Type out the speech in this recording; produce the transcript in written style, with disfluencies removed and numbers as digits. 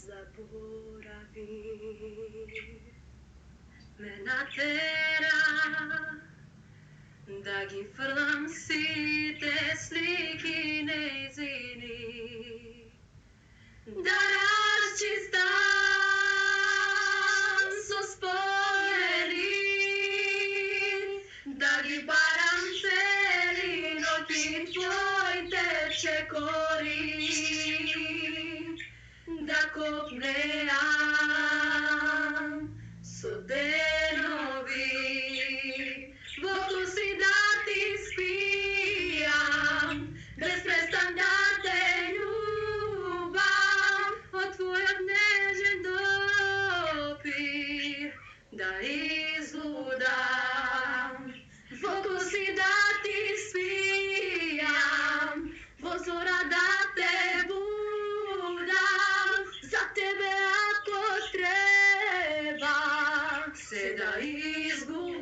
zaboravi. Me natera da gi frlam site sliki neizini, da raščistam so spomeni, da gi baram celi noći tvoj teče kori, da kopneam so denovi, voku si da ti spijam, bez prestan da te ljubam, od tvojeg nežen dopir da izludam. Voku si da ti spijam, vozora da te budam, za tebe ako treba se da izgubam.